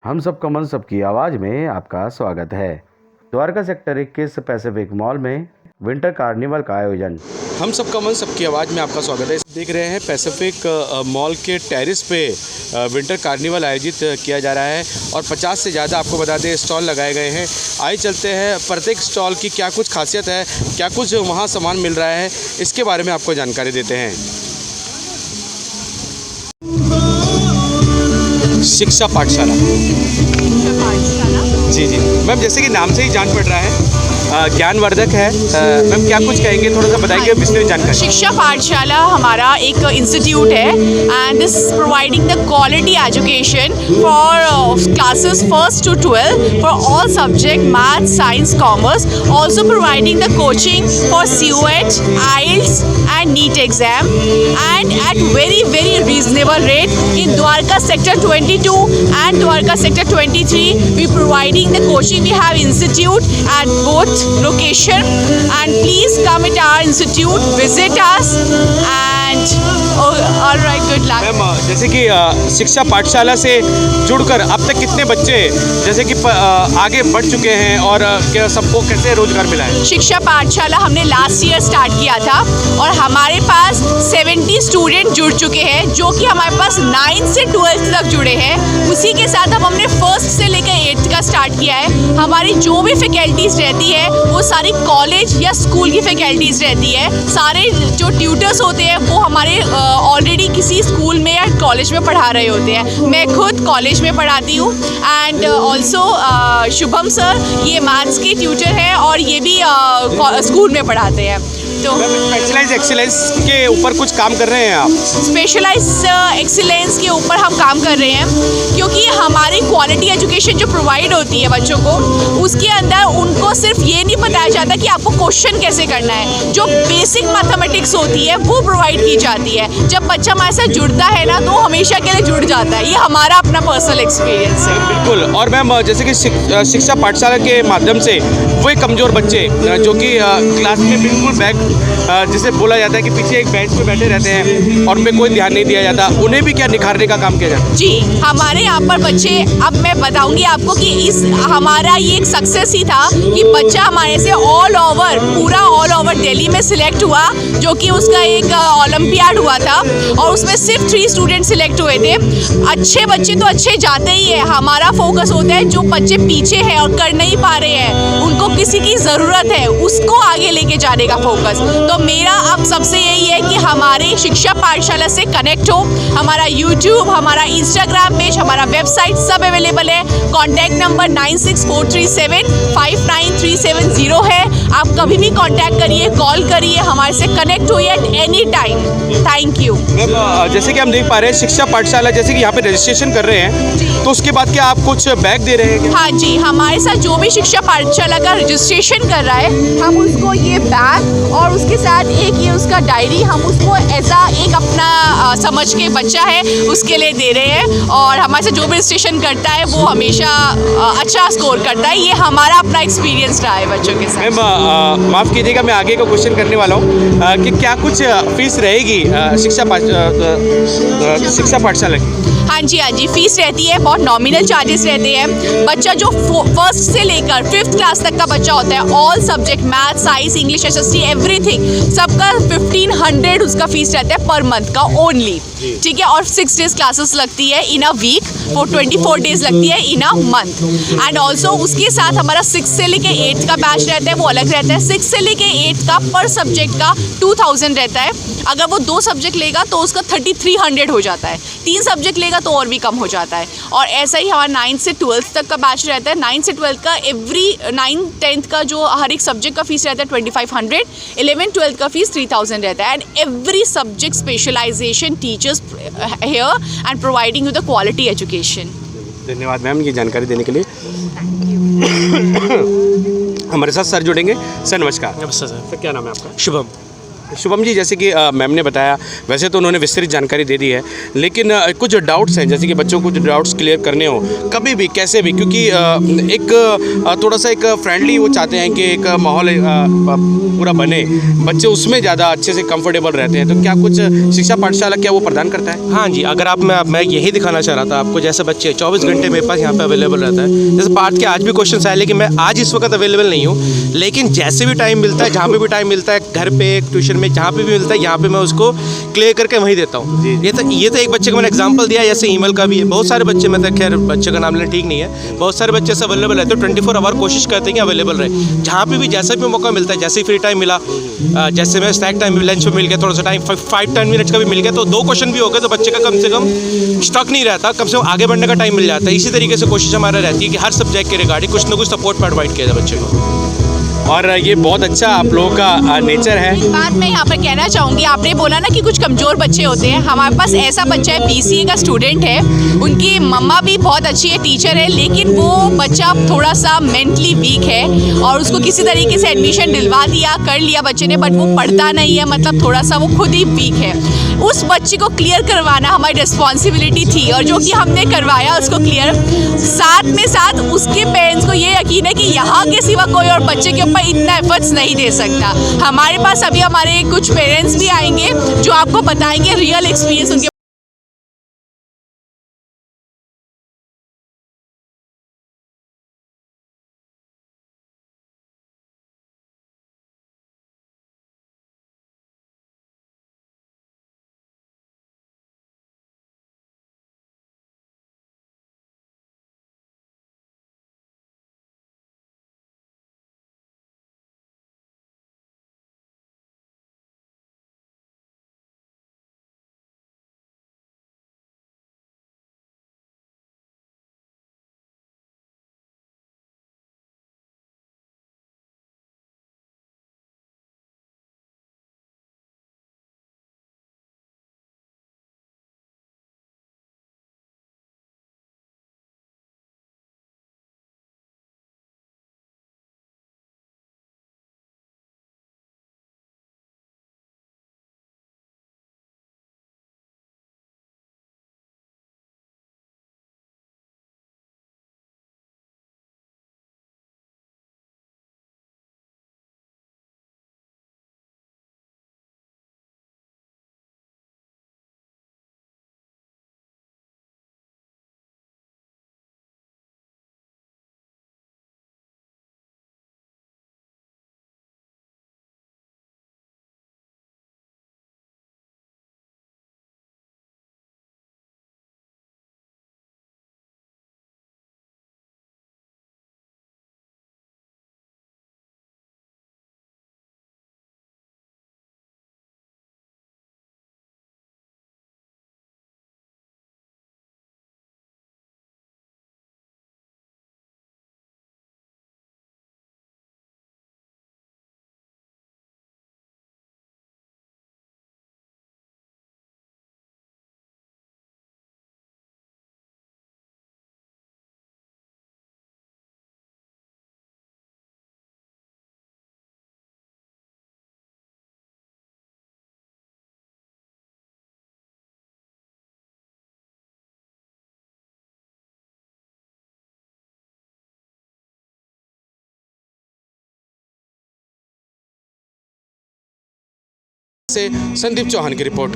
हम सबका मन सबकी आवाज़ में आपका स्वागत है। द्वारका सेक्टर 21 पैसिफिक मॉल में विंटर कार्निवल का आयोजन। हम सबका मन सबकी आवाज़ में आपका स्वागत है। देख रहे हैं पैसिफिक मॉल के टेरिस पे विंटर कार्निवल आयोजित किया जा रहा है और 50 से ज़्यादा आपको बता दें स्टॉल लगाए गए हैं। आइए चलते हैं प्रत्येक स्टॉल की क्या कुछ खासियत है, क्या कुछ वहाँ सामान मिल रहा है, इसके बारे में आपको जानकारी देते हैं। शिक्षा पाठशाला। जी जी मैम, जैसे कि नाम से ही जान पड़ रहा है ज्ञानवर्धक है। मैम क्या कुछ कहेंगे, थोड़ा सा बताएंगे विस्तृत जानकारी। शिक्षा पाठशाला हमारा एक इंस्टीट्यूट है and this providing the quality education for classes 1st to 12 for all subject math, science, commerce, also providing the coaching for CUET, IELTS and NEET exam and at very reasonable rate in Dwarka sector 22 and Dwarka sector 23. We providing the coaching. We have institute at both location and please come at our institute, visit us and all right, good luck. Ma'am जैसे कि शिक्षा पाठशाला से जुड़कर अब तक कितने बच्चे जैसे कि आगे बढ़ चुके हैं और सबको कैसे रोजगार मिला है? शिक्षा पाठशाला हमने लास्ट ईयर स्टार्ट किया था और हमारे पास 70 स्टूडेंट जुड़ चुके हैं जो कि हमारे पास 9 से 12th तक जुड़े हैं। उसी के साथ अब हमने 1st से लेकर 8th का स्टार्ट किया है। हमारी जो भी फैकल्टीज़ रहती है वो सारी कॉलेज या स्कूल की फैकल्टीज़ रहती है। सारे जो ट्यूटर्स होते हैं वो हमारे ऑलरेडी किसी स्कूल में या कॉलेज में पढ़ा रहे होते हैं। मैं खुद कॉलेज में पढ़ाती हूँ एंड ऑल्सो शुभम सर ये मैथ्स के ट्यूटर हैं और ये भी स्कूल में पढ़ाते हैं। तो स्पेशलाइज एक्सीलेंस के ऊपर कुछ काम कर रहे हैं आप? स्पेशलाइज एक्सीलेंस के ऊपर हम काम कर रहे हैं क्योंकि हमारी क्वालिटी एजुकेशन जो प्रोवाइड होती है बच्चों को, उसके अंदर उनको सिर्फ ये नहीं बताया जाता कि आपको क्वेश्चन कैसे करना है। जो बेसिक मैथमेटिक्स होती है वो प्रोवाइड की जाती है। जब बच्चा हमारे साथ जुड़ता है ना तो हमेशा के लिए जुड़ जाता है। ये हमारा अपना पर्सनल एक्सपीरियंस है। बिल्कुल। और मैम जैसे कि शिक्षा पाठशाला के माध्यम से वो कमज़ोर बच्चे जो कि क्लास में बिल्कुल बैक जिसे बोला जाता है कि पीछे एक बेंच पे बैठे रहते हैं और उन पे कोई ध्यान नहीं दिया जाता, उन्हें भी क्या निखारने का काम किया जाता है? जी, हमारे यहाँ पर बच्चे, अब मैं बताऊंगी आपको कि हमारा ये एक सक्सेस ही था कि बच्चा हमारे से पूरा ऑल ओवर दिल्ली में सिलेक्ट हुआ, जो कि उसका एक ओलंपियाड हुआ था और उसमें सिर्फ 3 स्टूडेंट सिलेक्ट हुए थे। अच्छे बच्चे तो अच्छे जाते ही है, हमारा फोकस होता है जो बच्चे पीछे हैं और कर नहीं पा रहे हैं, उनको किसी की ज़रूरत है, उसको आगे लेके जाने का फोकस। तो मेरा अब सबसे यही है कि हमारे शिक्षा पाठशाला से कनेक्ट हो। हमारा YouTube, हमारा Instagram पेज, हमारा वेबसाइट सब अवेलेबल है। कॉन्टैक्ट नंबर 9643759370 है। आप कभी भी कॉन्टैक्ट करिए, कॉल करिए, हमारे से कनेक्ट होइए at any time. Thank you. जैसे कि हम देख पा रहे हैं शिक्षा पाठशाला जैसे कि यहाँ पे रजिस्ट्रेशन कर रहे हैं, तो उसके बाद क्या आप कुछ बैग दे रहे हैं? हाँ जी, हमारे साथ जो भी शिक्षा पाठशाला का रजिस्ट्रेशन कर रहा है हम उसको ये बैग और उसके साथ एक ये उसका डायरी, हम उसको ऐसा एक अपना समझ के बच्चा है उसके लिए दे रहे हैं। और हमारे साथ जो भी रजिस्ट्रेशन करता है वो हमेशा अच्छा स्कोर करता है। ये हमारा अपना एक्सपीरियंस रहा है बच्चों के साथ। मैम माफ़ कीजिएगा, मैं आगे का क्वेश्चन करने वाला हूँ कि क्या कुछ फीस रहेगी शिक्षा पाठशाला की? हाँ जी, फीस रहती है, बहुत नॉमिनल चार्जेस रहते हैं। बच्चा जो 1st से लेकर 5th क्लास तक का बच्चा होता है, all subject math, science, English, SST everything, सबका 1500 उसका फीस रहता है पर मंथ का ओनली। ठीक है, और 6 डेज क्लासेस लगती है इन अ वीक, वो 24 डेज लगती है इन अ मंथ। एंड ऑल्सो उसके साथ हमारा 6 से लेके 8th का बैच रहता है, वो अलग रहता है। 6 से लेके 8th का पर सब्जेक्ट का 2000 रहता है। अगर वो 2 सब्जेक्ट लेगा तो उसका 3300 हो जाता है। 3 सब्जेक्ट लेगा तो और भी कम हो जाता है। और ऐसा ही हमारा 9 से 12th तक का बैच रहता है। 9 से 12th का एवरी 9, 10th का जो हर एक सब्जेक्ट का फीस रहता है 2500, 11, 12th का फीस 3000 रहता है। And every subject specialisation teachers here and providing you the quality education. धन्यवाद मैम ये जानकारी देने के लिए। हमारे साथ सर जुड़ेंगे। सर नमस्कार। नमस्कार सर। क्या नाम है आपका? शुभम। शुभम जी, जैसे कि मैम ने बताया, वैसे तो उन्होंने विस्तृत जानकारी दे दी है, लेकिन कुछ डाउट्स हैं, जैसे कि बच्चों को कुछ डाउट्स क्लियर करने हो कभी भी कैसे भी, क्योंकि एक थोड़ा सा एक फ्रेंडली वो चाहते हैं कि एक माहौल पूरा बने, बच्चे उसमें ज़्यादा अच्छे से कंफर्टेबल रहते हैं, तो क्या कुछ शिक्षा पाठशाला क्या वो प्रदान करता है? हाँ जी, अगर आप मैं यही दिखाना चाह रहा था आपको, जैसे बच्चे 24 घंटे मेरे पास यहाँ पे अवेलेबल रहता है। जैसे पार्ट के आज भी क्वेश्चन आए, लेकिन मैं आज इस वक्त अवेलेबल नहीं हूँ, लेकिन जैसे भी टाइम मिलता है, जहाँ पे भी टाइम मिलता है, घर पे ट्यूशन में जहाँ पे भी मिलता है, यहाँ पे मैं उसको क्लियर करके वहीं देता हूँ। ये तो एक बच्चे को मैंने एग्जांपल दिया, जैसे ईमेल का भी है। बहुत सारे बच्चे, मैं तो खैर बच्चे का नाम लेना ठीक नहीं है, बहुत सारे बच्चे से अवेलेबल रहते हैं, 24 आवर कोशिश करते हैं कि अवेलेबल रहे। जहाँ पे भी जैसे भी मौका मिलता है, जैसे ही फ्री टाइम मिला, जैसे मैं स्नैक टाइम लंच में मिल गया, थोड़ा सा टाइम 5-10 मिनट्स का भी मिल गया, तो 2 क्वेश्चन भी हो गए, तो बच्चे का कम से कम स्टक नहीं रहता, कम से कम आगे बढ़ने का टाइम मिल जाता है। इसी तरीके से कोशिश हमारा रहती है कि हर सब्जेक्ट के रिगार्डिंग कुछ ना कुछ सपोर्ट प्रोवाइड किया जाए बच्चे को। और ये बहुत अच्छा आप लोगों का नेचर है। एक बात मैं यहाँ पर कहना चाहूँगी, आपने बोला ना कि कुछ कमज़ोर बच्चे होते हैं, हमारे पास ऐसा बच्चा है, BCA का स्टूडेंट है, उनकी मम्मा भी बहुत अच्छी है, टीचर है, लेकिन वो बच्चा थोड़ा सा मेंटली वीक है और उसको किसी तरीके से एडमिशन दिलवा दिया, कर लिया बच्चे ने, बट वो पढ़ता नहीं है, मतलब थोड़ा सा वो खुद ही वीक है। उस बच्चे को क्लियर करवाना हमारी रिस्पॉन्सिबिलिटी थी, और जो कि हमने करवाया उसको क्लियर। साथ में साथ उसके पेरेंट्स को ये यकीन है कि यहाँ के सिवा कोई और बच्चे के ऊपर इतना एफर्ट्स नहीं दे सकता। हमारे पास अभी हमारे कुछ पेरेंट्स भी आएंगे जो आपको बताएंगे रियल एक्सपीरियंस उनके। से संदीप चौहान की रिपोर्ट।